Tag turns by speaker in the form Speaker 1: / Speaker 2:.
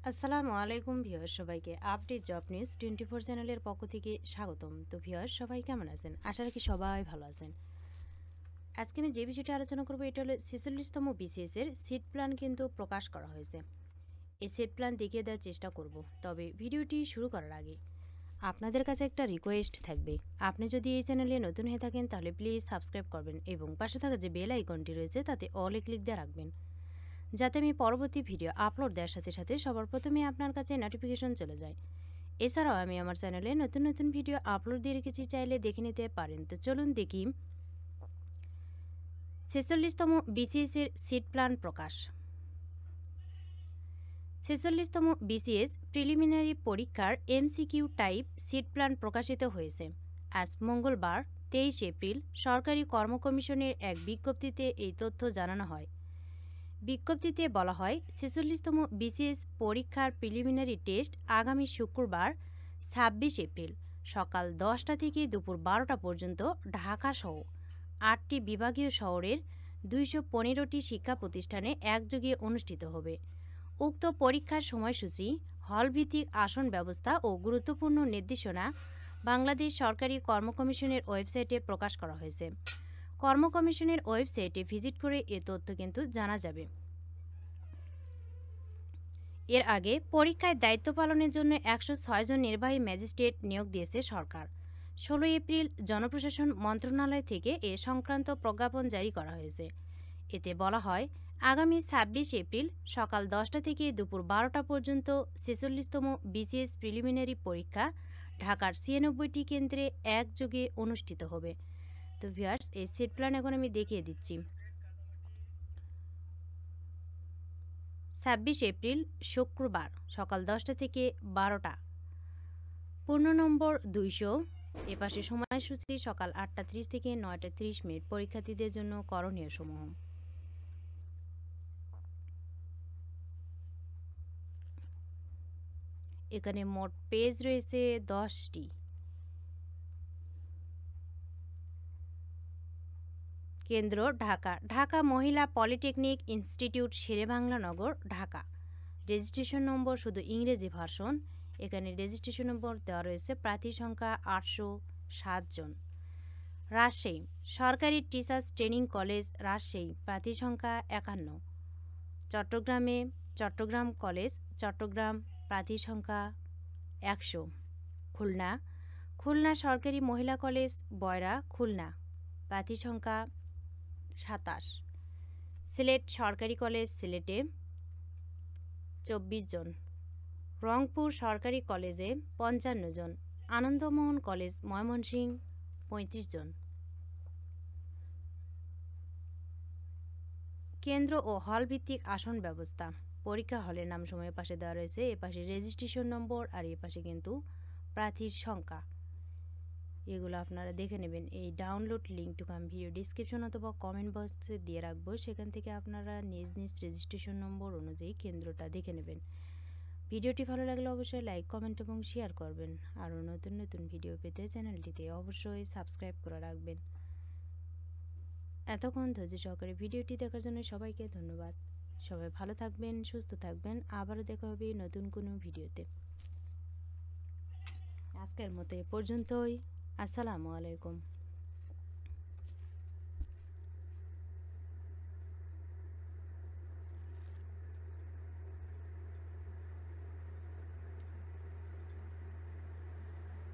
Speaker 1: আসসালামু আলাইকুম ভিউয়ার্স, সবাইকে আপডেট জব নিউজ 24 চ্যানেলের পক্ষ থেকে স্বাগতম। তো ভিউয়ার্স, সবাই কেমন আছেন? আশা রাখি সবাই ভালো আছেন। আজকে আমি যে বিষয়টি আলোচনা করব এটা হলো 46তম বিসিএস এর সিট প্ল্যান কিন্তু প্রকাশ করা হয়েছে। এই সিট প্ল্যান দেখিয়ে দেওয়ার চেষ্টা করব। তবে ভিডিওটি শুরু করার আগে আপনাদের কাছে একটা রিকোয়েস্ট থাকবে। আপনি যদি এই চ্যানেলে নতুন হয়ে থাকেন তাহলে প্লিজ সাবস্ক্রাইব করবেন এবং পাশে থাকা যে বেল আইকনটি রয়েছে তাতে অলে ক্লিক দিয়ে রাখবেন, যাতে আমি পরবর্তী ভিডিও আপলোড দেওয়ার সাথে সাথে সবার প্রথমে আপনার কাছে নোটিফিকেশন চলে যায়। এছাড়াও আমি আমার চ্যানেলে নতুন নতুন ভিডিও আপলোড দিয়ে রেখেছি, চাইলে দেখে নিতে পারেন। তো চলুন দেখি 46তম বিসিএস এর সিট প্ল্যান প্রকাশ। 46তম বিসিএস প্রিলিমিনারি পরীক্ষার এমসিকিউ টাইপ সিট প্ল্যান প্রকাশিত হয়েছে। আজ মঙ্গলবার 23 এপ্রিল সরকারি কর্ম কমিশনের এক বিজ্ঞপ্তিতে এই তথ্য জানানো হয়। বিজ্ঞপ্তিতে বলা হয়, 46তম বিসিএস পরীক্ষার প্রিলিমিনারি টেস্ট আগামী শুক্রবার 26 এপ্রিল সকাল 10টা থেকে দুপুর 12টা পর্যন্ত ঢাকাসহ 8টি বিভাগীয় শহরের 215টি শিক্ষা প্রতিষ্ঠানে একযোগে অনুষ্ঠিত হবে। উক্ত পরীক্ষার সময়সূচি, হলভিত্তিক আসন ব্যবস্থা ও গুরুত্বপূর্ণ নির্দেশনা বাংলাদেশ সরকারি কর্ম কমিশনের ওয়েবসাইটে প্রকাশ করা হয়েছে। কর্ম কমিশনের ওয়েবসাইটে ভিজিট করে এ তথ্য কিন্তু জানা যাবে। এর আগে পরীক্ষায় দায়িত্ব পালনের জন্য 106 জন নির্বাহী ম্যাজিস্ট্রেট নিয়োগ দিয়েছে সরকার। 16 এপ্রিল জনপ্রশাসন মন্ত্রণালয় থেকে এ সংক্রান্ত প্রজ্ঞাপন জারি করা হয়েছে। এতে বলা হয়, আগামী 26 এপ্রিল সকাল 10টা থেকে দুপুর 12টা পর্যন্ত 46তম বিসিএস প্রিলিমিনারি পরীক্ষা ঢাকার 96টি কেন্দ্রে একযোগে অনুষ্ঠিত হবে। তো ভিউয়ার্স, এই সিট প্ল্যান এখন আমি দেখিয়ে দিচ্ছি। 26 এপ্রিল শুক্রবার সকাল 10টা থেকে 12টা, পূর্ণ নম্বর 200। এপাশে সময়সূচি সকাল 8টা 30 থেকে 9টা 30 মিনিট। পরীক্ষার্থীদের জন্য করণীয় সমূহ। এখানে মোট পেজ রয়েছে 10টি। কেন্দ্র ঢাকা, ঢাকা মহিলা পলিটেকনিক ইনস্টিটিউট, শেরেবাংলা নগর, ঢাকা। রেজিস্ট্রেশন নম্বর শুধু ইংরেজি ভার্সন। এখানে রেজিস্ট্রেশন নম্বর দেওয়া রয়েছে। প্রার্থী সংখ্যা 807 জন। রাজশাহী সরকারি টিচার্স ট্রেনিং কলেজ, রাজশাহী, প্রার্থী সংখ্যা 51। চট্টগ্রামে চট্টগ্রাম কলেজ, চট্টগ্রাম, প্রার্থী সংখ্যা 100। খুলনা, খুলনা সরকারি মহিলা কলেজ, বয়রা, খুলনা, প্রার্থী সংখ্যা 27। সিলেট সরকারি কলেজ, সিলেটে 24 জন। রংপুর সরকারি কলেজে 55 জন। আনন্দমোহন কলেজ, ময়মনসিংহ, 35 জন। কেন্দ্র ও হল ভিত্তিক আসন ব্যবস্থা। পরীক্ষা হলের নাম সময়ের পাশে দেওয়া রয়েছে। এপাশে রেজিস্ট্রেশন নম্বর আর এপাশে কিন্তু প্রার্থীর সংখ্যা। এগুলো আপনারা দেখে নেবেন। এই ডাউনলোড লিঙ্কটুকু আমি ভিডিও ডিসক্রিপশন অথবা কমেন্ট বক্সে দিয়ে রাখবো। সেখান থেকে আপনারা নিজ নিজ রেজিস্ট্রেশন নম্বর অনুযায়ী কেন্দ্রটা দেখে নেবেন। ভিডিওটি ভালো লাগলে অবশ্যই লাইক, কমেন্ট এবং শেয়ার করবেন। আরও নতুন নতুন ভিডিও পেতে চ্যানেলটিতে অবশ্যই সাবস্ক্রাইব করে রাখবেন। এতক্ষণ ধৈর্য সহকারে ভিডিওটি দেখার জন্য সবাইকে ধন্যবাদ। সবাই ভালো থাকবেন, সুস্থ থাকবেন। আবারও দেখা হবে নতুন কোনো ভিডিওতে। আজকের মতো এ পর্যন্তই। আসসালামু আলাইকুম।